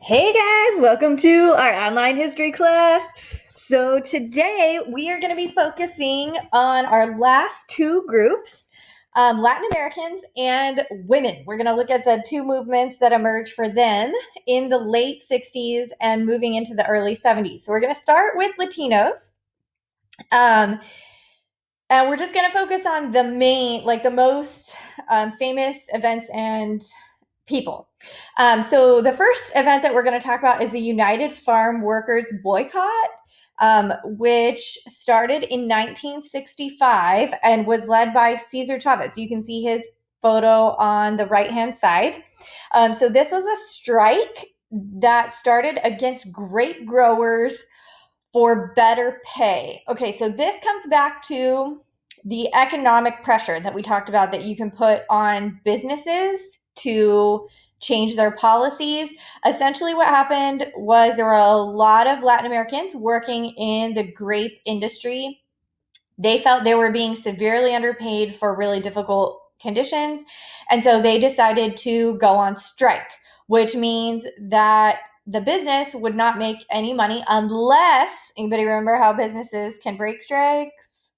Hey guys, welcome to our online history class. So today we are going to be focusing on our last two groups, Latin Americans and women. We're going to look at the two movements that emerged for them in the late 60s and moving into the early 70s. So we're going to start with Latinos. And we're just going to focus on the main, like the most famous events and people. So the first event that we're going to talk about is the United Farm Workers boycott, which started in 1965 and was led by Cesar Chavez. You can see his photo on the right-hand side. So this was a strike that started against grape growers for better pay. Okay, so this comes back to the economic pressure that we talked about that you can put on businesses to change their policies. Essentially, what happened was there were a lot of Latin Americans working in the grape industry. They felt they were being severely underpaid for really difficult conditions. And so they decided to go on strike, which means that the business would not make any money unless, anybody remember how businesses can break strikes?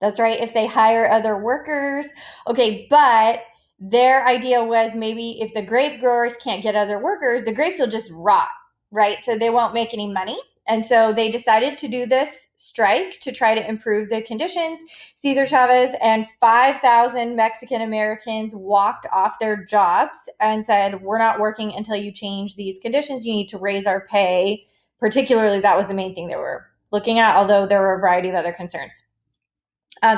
That's right, if they hire other workers. Okay, but their idea was maybe if the grape growers can't get other workers, the grapes will just rot, right? So they won't make any money. And so they decided to do this strike to try to improve the conditions. Cesar Chavez and 5,000 Mexican Americans walked off their jobs and said, we're not working until you change these conditions. You need to raise our pay. Particularly, that was the main thing they were looking at, although there were a variety of other concerns.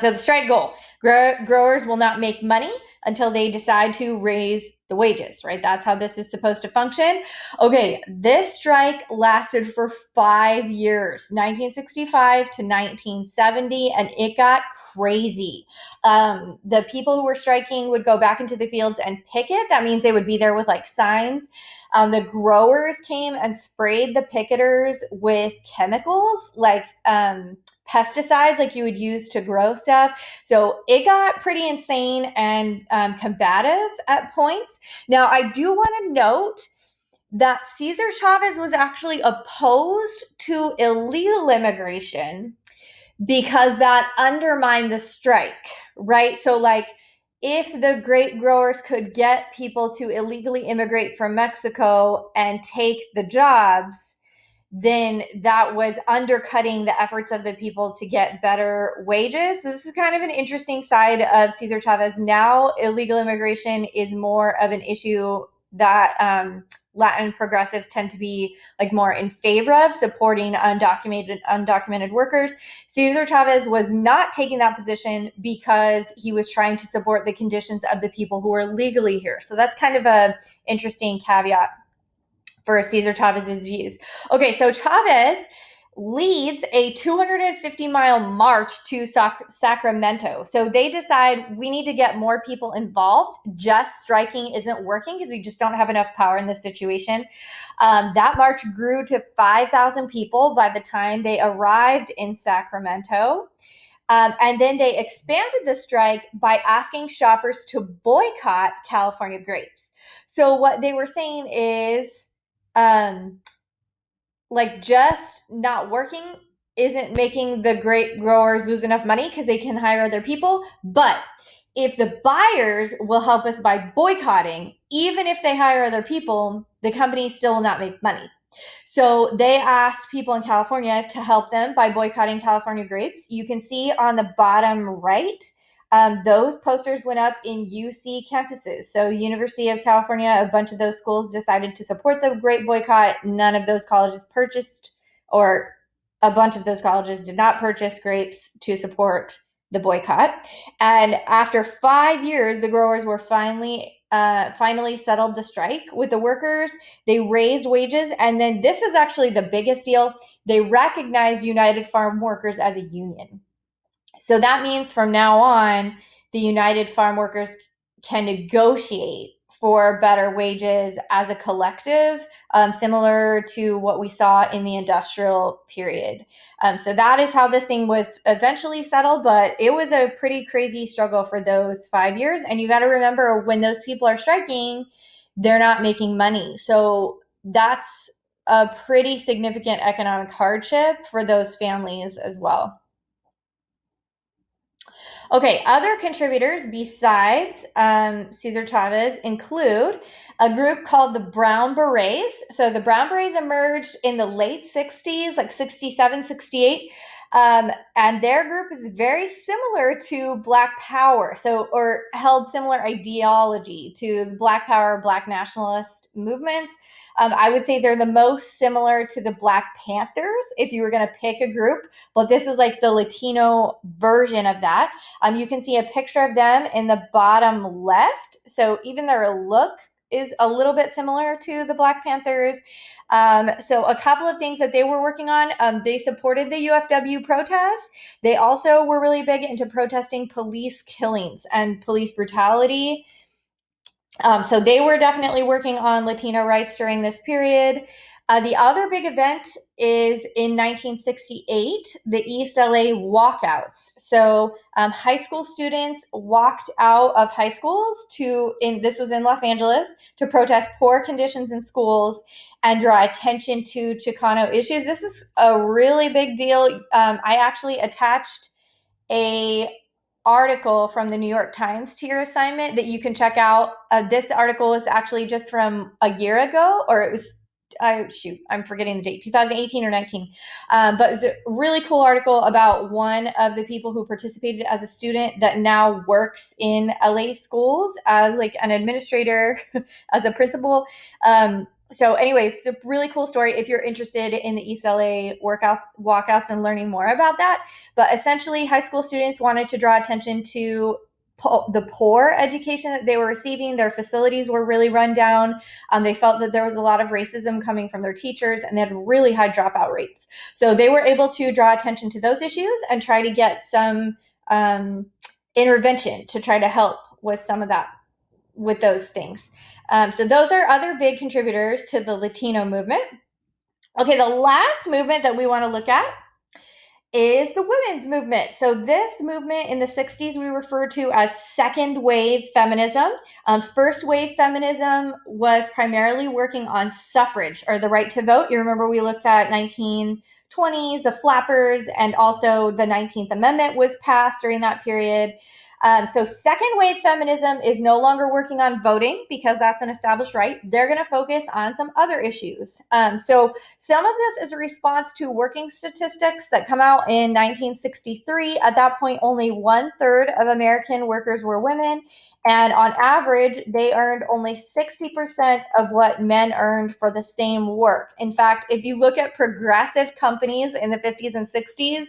So the strike goal, growers will not make money until they decide to raise the wages, right? That's how this is supposed to function. Okay, this strike lasted for 5 years, 1965 to 1970, and it got crazy. The people who were striking would go back into the fields and picket. That means they would be there with like signs. The growers came and sprayed the picketers with chemicals like pesticides like you would use to grow stuff. So it got pretty insane and combative at points. Now, I do want to note that Cesar Chavez was actually opposed to illegal immigration because that undermined the strike, right? So, like, if the grape growers could get people to illegally immigrate from Mexico and take the jobs, then that was undercutting the efforts of the people to get better wages. So this is kind of an interesting side of Cesar Chavez. Now, illegal immigration is more of an issue that Latin progressives tend to be like more in favor of, supporting undocumented workers. Cesar Chavez was not taking that position because he was trying to support the conditions of the people who were legally here. So that's kind of a interesting caveat for Cesar Chavez's views. Okay, so Chavez leads a 250-mile march to Sacramento. So they decide we need to get more people involved. Just striking isn't working because we just don't have enough power in this situation. That march grew to 5,000 people by the time they arrived in Sacramento. And then they expanded the strike by asking shoppers to boycott California grapes. So what they were saying is, like, just not working isn't making the grape growers lose enough money because they can hire other people. But if the buyers will help us by boycotting, even if they hire other people, the company still will not make money. So they asked people in California to help them by boycotting California grapes. You can see on the bottom right, those posters went up in UC campuses. So University of California, a bunch of those schools decided to support the grape boycott. None of those colleges purchased, or a bunch of those colleges did not purchase grapes to support the boycott. And after 5 years, the growers were finally settled the strike with the workers. They raised wages. And then this is actually the biggest deal. They recognized United Farm Workers as a union. So that means from now on, the United Farm Workers can negotiate for better wages as a collective, similar to what we saw in the industrial period. So that is how this thing was eventually settled, but it was a pretty crazy struggle for those 5 years. And you got to remember, when those people are striking, they're not making money. So that's a pretty significant economic hardship for those families as well. Okay, other contributors besides Cesar Chavez include a group called the Brown Berets. So the Brown Berets emerged in the late 60s, like 67, 68. And their group is very similar to Black Power, or held similar ideology to the Black Power, Black nationalist movements. I would say they're the most similar to the Black Panthers if you were going to pick a group, but this is like the Latino version of that. You can see a picture of them in the bottom left. So even their look is a little bit similar to the Black Panthers. So a couple of things that they were working on, they supported the UFW protests. They also were really big into protesting police killings and police brutality. So they were definitely working on Latino rights during this period. The other big event is in 1968, the East LA walkouts. So high school students walked out of high schools this was in Los Angeles, to protest poor conditions in schools and draw attention to Chicano issues. This is a really big deal. I actually attached a article from the New York Times to your assignment that you can check out. This article is actually just from a year ago, or it was, I'm forgetting the date, 2018 or 19. But it was a really cool article about one of the people who participated as a student that now works in LA schools as like an administrator, as a principal. So anyways, it's a really cool story if you're interested in the East LA walkouts and learning more about that. But essentially, high school students wanted to draw attention to the poor education that they were receiving. Their facilities were really run down. They felt that there was a lot of racism coming from their teachers, and they had really high dropout rates. So they were able to draw attention to those issues and try to get some intervention to try to help with some of that, with those things. So those are other big contributors to the Latino movement. Okay, the last movement that we want to look at is the women's movement. So this movement in the 60s we refer to as second wave feminism. First wave feminism was primarily working on suffrage, or the right to vote. You remember we looked at 1920s, the flappers, and also the 19th Amendment was passed during that period. So second wave feminism is no longer working on voting because that's an established right. They're going to focus on some other issues. So some of this is a response to working statistics that come out in 1963. At that point, only 1/3 of American workers were women. And on average, they earned only 60% of what men earned for the same work. In fact, if you look at progressive companies in the 50s and 60s,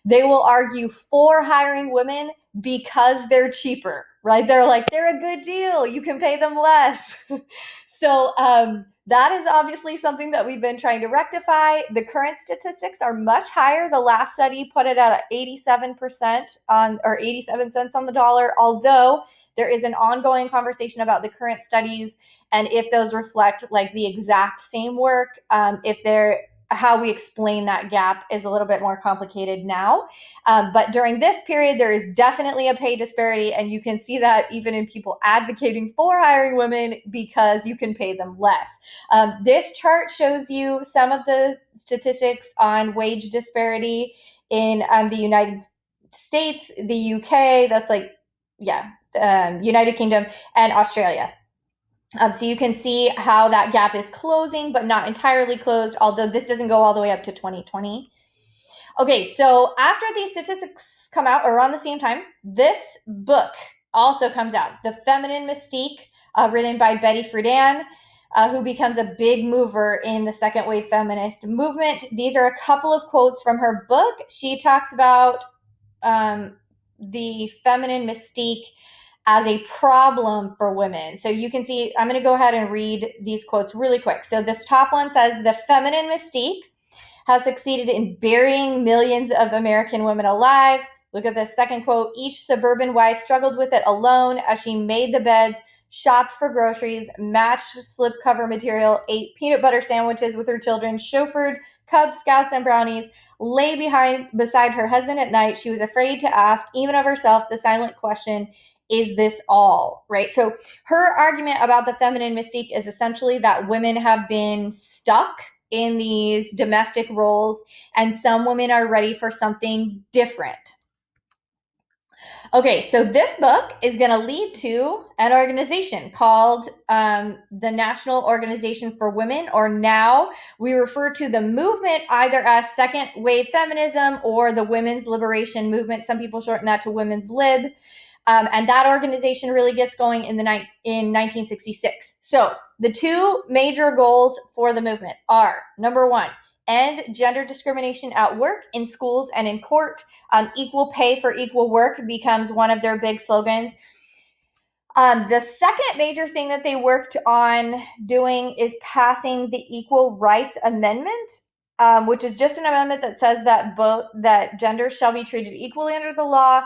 they will argue for hiring women because they're cheaper, right? They're like, they're a good deal. You can pay them less. So that is obviously something that we've been trying to rectify. The current statistics are much higher. The last study put it at 87% or 87 cents on the dollar, although there is an ongoing conversation about the current studies and if those reflect like the exact same work, how we explain that gap is a little bit more complicated now. But during this period, there is definitely a pay disparity, and you can see that even in people advocating for hiring women because you can pay them less. This chart shows you some of the statistics on wage disparity in the United States, the UK, that's like, United Kingdom, and Australia. So you can see how that gap is closing, but not entirely closed, although this doesn't go all the way up to 2020. Okay, so after these statistics come out around the same time, this book also comes out, The Feminine Mystique, written by Betty Friedan, who becomes a big mover in the second wave feminist movement. These are a couple of quotes from her book. She talks about the feminine mystique as a problem for women. So you can see, I'm going to go ahead and read these quotes really quick. So this top one says, the feminine mystique has succeeded in burying millions of American women alive. Look at this second quote. Each suburban wife struggled with it alone as she made the beds, shopped for groceries, matched slipcover material, ate peanut butter sandwiches with her children, chauffeured Cub Scouts and brownies, lay beside her husband at night. She was afraid to ask, even of herself, the silent question, is this all, right? So her argument about the feminine mystique is essentially that women have been stuck in these domestic roles and some women are ready for something different. Okay, so this book is going to lead to an organization called the National Organization for Women, or NOW. We refer to the movement either as second wave feminism or the women's liberation movement. Some people shorten that to women's lib. And that organization really gets going in 1966. So the two major goals for the movement are, number one, end gender discrimination at work, in schools, and in court. Equal pay for equal work becomes one of their big slogans. The second major thing that they worked on doing is passing the Equal Rights Amendment, which is just an amendment that says that genders shall be treated equally under the law.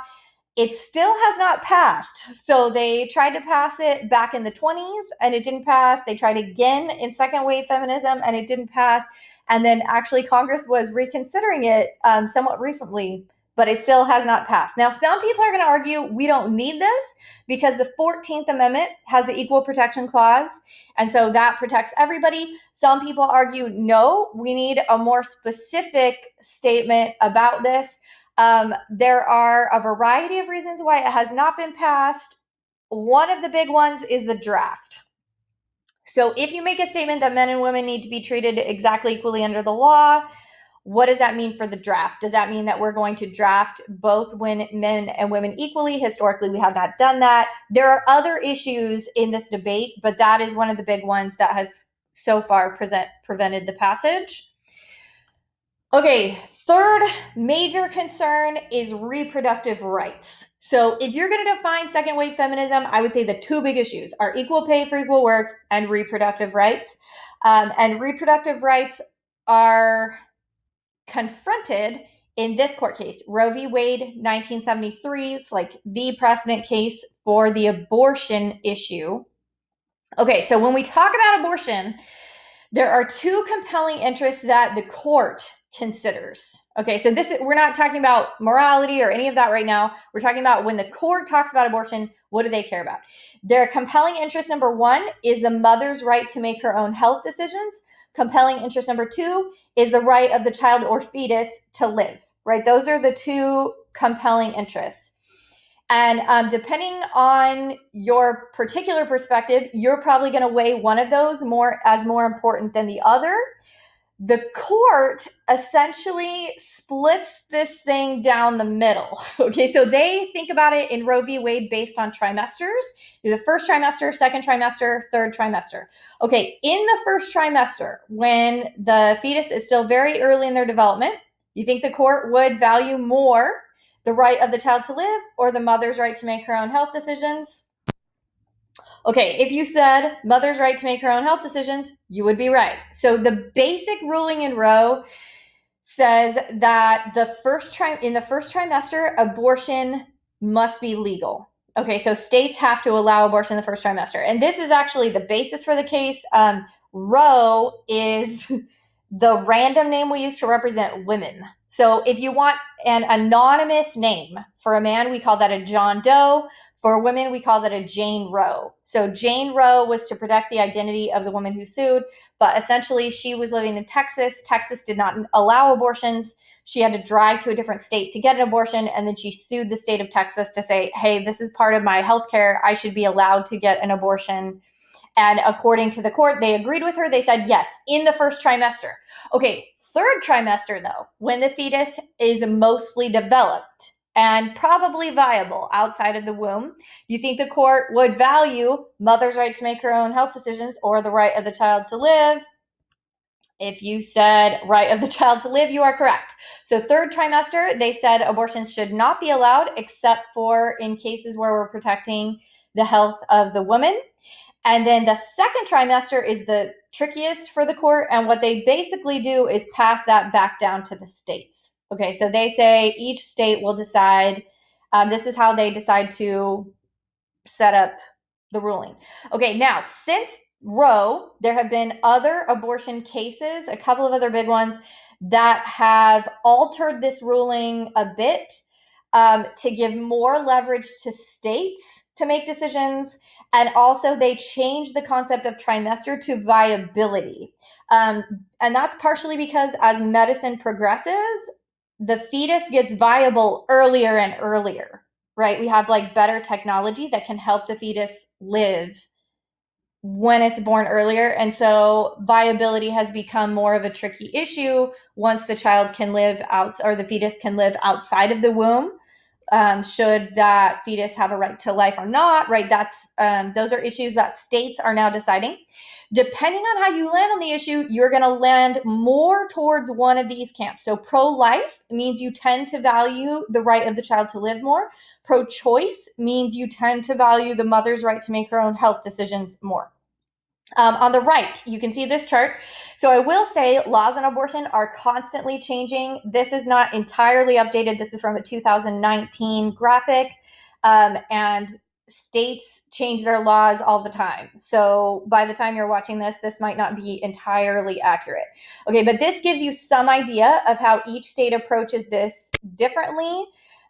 It still has not passed. So they tried to pass it back in the 20s and it didn't pass. They tried again in second wave feminism and it didn't pass. And then actually Congress was reconsidering it somewhat recently, but it still has not passed. Now, some people are going to argue we don't need this because the 14th Amendment has the Equal Protection Clause, and so that protects everybody. Some people argue, no, we need a more specific statement about this. There are a variety of reasons why it has not been passed. One of the big ones is the draft. So if you make a statement that men and women need to be treated exactly equally under the law, what does that mean for the draft? Does that mean that we're going to draft both men and women equally? Historically, we have not done that. There are other issues in this debate, but that is one of the big ones that has so far prevented the passage. Okay, third major concern is reproductive rights. So if you're going to define second wave feminism, I would say the two big issues are equal pay for equal work and reproductive rights. And reproductive rights are confronted in this court case, Roe v. Wade, 1973. It's like the precedent case for the abortion issue. Okay, so when we talk about abortion, there are two compelling interests that the court considers. Okay, so we're not talking about morality or any of that right now. We're talking about when the court talks about abortion, what do they care about? Their compelling interest number one is the mother's right to make her own health decisions. Compelling interest number two is the right of the child or fetus to live, right? Those are the two compelling interests. And depending on your particular perspective, you're probably going to weigh one of those more important than the other. The court essentially splits this thing down the middle. Okay, so they think about it in Roe v. Wade based on trimesters. The first trimester, second trimester, third trimester. Okay, in the first trimester, when the fetus is still very early in their development, you think the court would value more the right of the child to live or the mother's right to make her own health decisions? Okay, if you said mother's right to make her own health decisions, you would be right. So the basic ruling in Roe says that in the first trimester, abortion must be legal. Okay, so states have to allow abortion in the first trimester. And this is actually the basis for the case. Roe is the random name we use to represent women. So if you want an anonymous name for a man, we call that a John Doe. For women, we call that a Jane Roe. So Jane Roe was to protect the identity of the woman who sued, but essentially she was living in Texas. Texas did not allow abortions. She had to drive to a different state to get an abortion, and then she sued the state of Texas to say, hey, this is part of my health care. I should be allowed to get an abortion. And according to the court, they agreed with her. They said, yes, in the first trimester. Okay, third trimester, though, when the fetus is mostly developed and probably viable outside of the womb, you think the court would value mother's right to make her own health decisions or the right of the child to live? If you said right of the child to live, you are correct. So third trimester, they said abortions should not be allowed except for in cases where we're protecting the health of the woman. And then the second trimester is the trickiest for the court. And what they basically do is pass that back down to the states. Okay, so they say each state will decide. This is how they decide to set up the ruling. Okay, now, since Roe, there have been other abortion cases, a couple of other big ones, that have altered this ruling a bit to give more leverage to states to make decisions. And also they changed the concept of trimester to viability. And that's partially because as medicine progresses, the fetus gets viable earlier and earlier, right? We have like better technology that can help the fetus live when it's born earlier. And so viability has become more of a tricky issue once the child can live out, or the fetus can live outside of the womb. Should that fetus have a right to life or not, right? Those are issues that states are now deciding. Depending on how you land on the issue, you're going to land more towards one of these camps. So pro-life means you tend to value the right of the child to live more. Pro-choice means you tend to value the mother's right to make her own health decisions more. On the right, you can see this chart. So I will say laws on abortion are constantly changing. This is not entirely updated. This is from a 2019 graphic, and states change their laws all the time. So by the time you're watching this, this might not be entirely accurate. Okay, but this gives you some idea of how each state approaches this differently.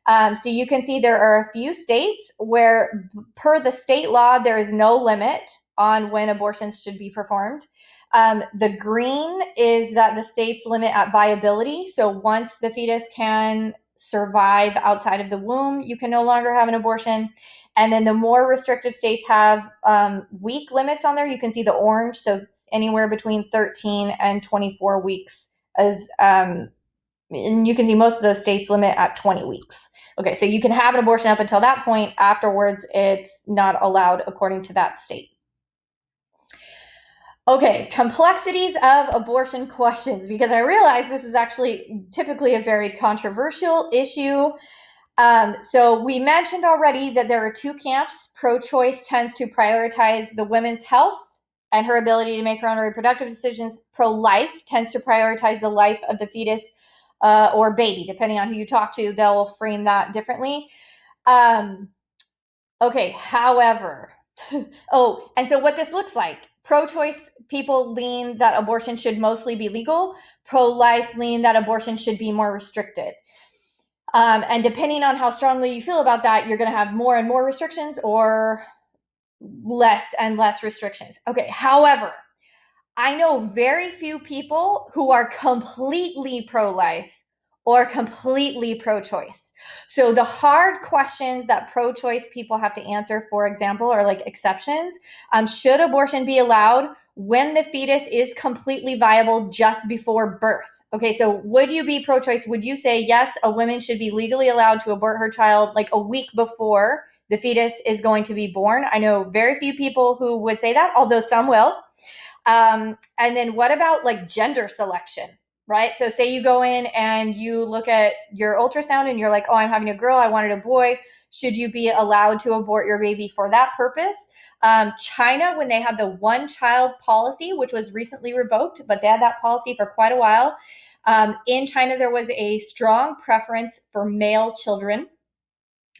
So you can see there are a few states where, per the state law, there is no limit on when abortions should be performed. The green is that the states limit at viability. So once the fetus can survive outside of the womb, you can no longer have an abortion. And then the more restrictive states have week limits on there. You can see the orange. So anywhere between 13 and 24 weeks is, and you can see most of those states limit at 20 weeks. Okay, so you can have an abortion up until that point. Afterwards, it's not allowed according to that state. Okay, complexities of abortion questions, because I realize this is actually typically a very controversial issue. So we mentioned already that there are two camps. Pro-choice tends to prioritize the woman's health and her ability to make her own reproductive decisions. Pro-life tends to prioritize the life of the fetus or baby. Depending on who you talk to, they'll frame that differently. Okay, however, and so what this looks like. Pro-choice people lean that abortion should mostly be legal. Pro-life lean that abortion should be more restricted. And depending on how strongly you feel about that, you're going to have more and more restrictions or less and less restrictions. Okay, however, I know very few people who are completely pro-life or completely pro-choice. So the hard questions that pro-choice people have to answer, for example, are like exceptions. Should abortion be allowed when the fetus is completely viable just before birth? Okay, so would you be pro-choice? Would you say, yes, a woman should be legally allowed to abort her child like a week before the fetus is going to be born? I know very few people who would say that, although some will. And then what about like gender selection, right? So say you go in and you look at your ultrasound and you're like, oh, I'm having a girl, I wanted a boy. Should you be allowed to abort your baby for that purpose? China, when they had the one-child policy, which was recently revoked, but they had that policy for quite a while. In China, there was a strong preference for male children.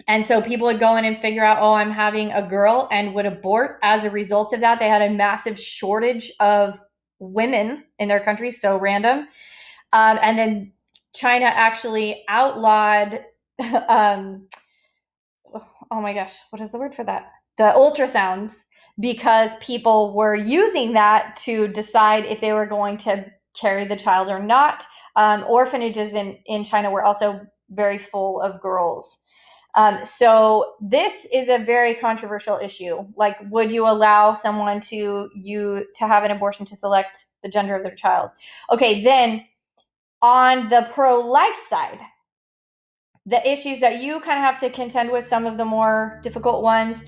And so people would go in and figure out, oh, I'm having a girl, and would abort as a result of that. They had a massive shortage of women in their country, so random. And then China actually outlawed, oh my gosh, what is the word for that? The ultrasounds, because people were using that to decide if they were going to carry the child or not. Orphanages in China were also very full of girls. So this is a very controversial issue. Like, would you allow someone to have an abortion to select the gender of their child? Okay, then on the pro-life side, the issues that you kind of have to contend with, some of the more difficult ones.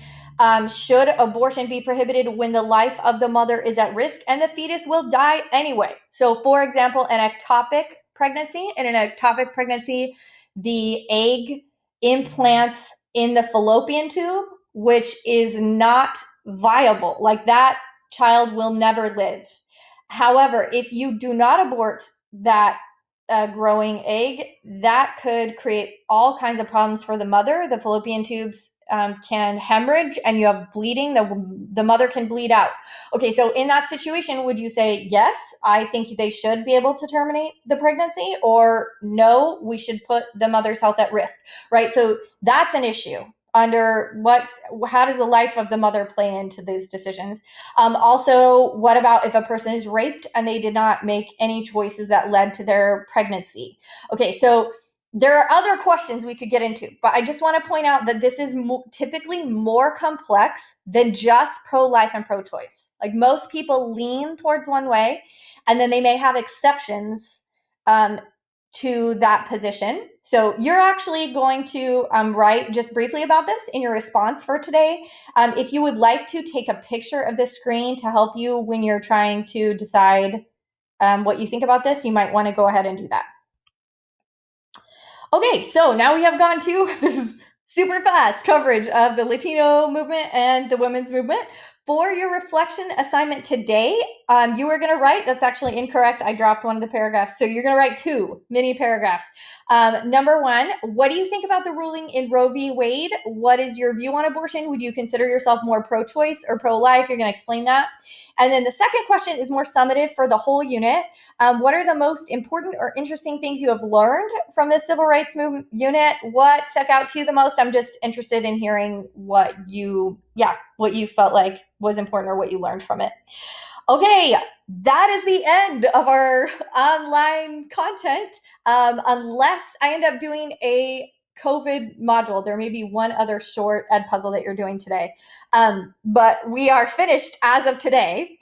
Should abortion be prohibited when the life of the mother is at risk and the fetus will die anyway? So, for example, an ectopic pregnancy. In an ectopic pregnancy, the egg implants in the fallopian tube, which is not viable. Like, that child will never live. However, if you do not abort that growing egg, that could create all kinds of problems for the mother. The fallopian tubes can hemorrhage and you have bleeding. The mother can bleed out. Okay, so in that situation, would you say, yes, I think they should be able to terminate the pregnancy, or no, we should put the mother's health at risk, right? So that's an issue. under how does the life of the mother play into these decisions? Also, what about if a person is raped and they did not make any choices that led to their pregnancy? Okay, so there are other questions we could get into, but I just want to point out that this is typically more complex than just pro-life and pro-choice. Like, most people lean towards one way, and then they may have exceptions to that position. So you're actually going to write just briefly about this in your response for today. If you would like to take a picture of this screen to help you when you're trying to decide what you think about this, you might want to go ahead and do that. Okay, so now we have gone to this is super fast coverage of the Latino movement and the women's movement. For your reflection assignment today, you are going to write, that's actually incorrect. I dropped one of the paragraphs. So you're going to write 2 mini paragraphs. Number 1, what do you think about the ruling in Roe v. Wade? What is your view on abortion? Would you consider yourself more pro-choice or pro-life? You're going to explain that. And then the second question is more summative for the whole unit. What are the most important or interesting things you have learned from the civil rights movement unit? What stuck out to you the most? I'm just interested in hearing what you felt like was important or what you learned from it. Okay, that is the end of our online content. Unless I end up doing a COVID module, there may be one other short ed puzzle that you're doing today. But we are finished as of today.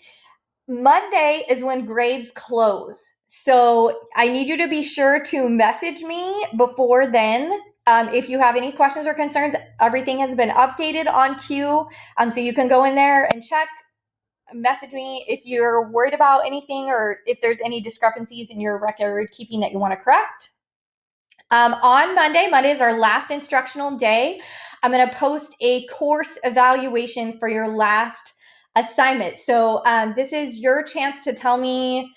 Monday is when grades close. So I need you to be sure to message me before then. If you have any questions or concerns, everything has been updated on Q. So you can go in there and check. Message me if you're worried about anything or if there's any discrepancies in your record keeping that you want to correct. On Monday is our last instructional day. I'm going to post a course evaluation for your last assignment. So this is your chance to tell me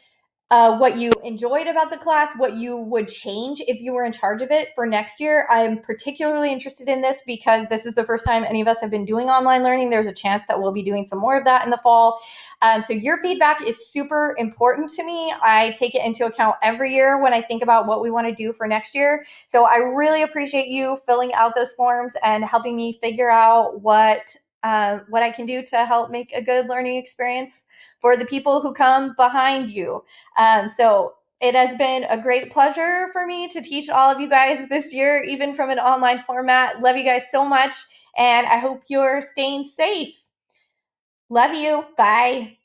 what you enjoyed about the class, what you would change if you were in charge of it for next year. I'm particularly interested in this because this is the first time any of us have been doing online learning. There's a chance that we'll be doing some more of that in the fall. So your feedback is super important to me. I take it into account every year when I think about what we want to do for next year. So I really appreciate you filling out those forms and helping me figure out what I can do to help make a good learning experience for the people who come behind you. So it has been a great pleasure for me to teach all of you guys this year, even from an online format. Love you guys so much, and I hope you're staying safe. Love you. Bye.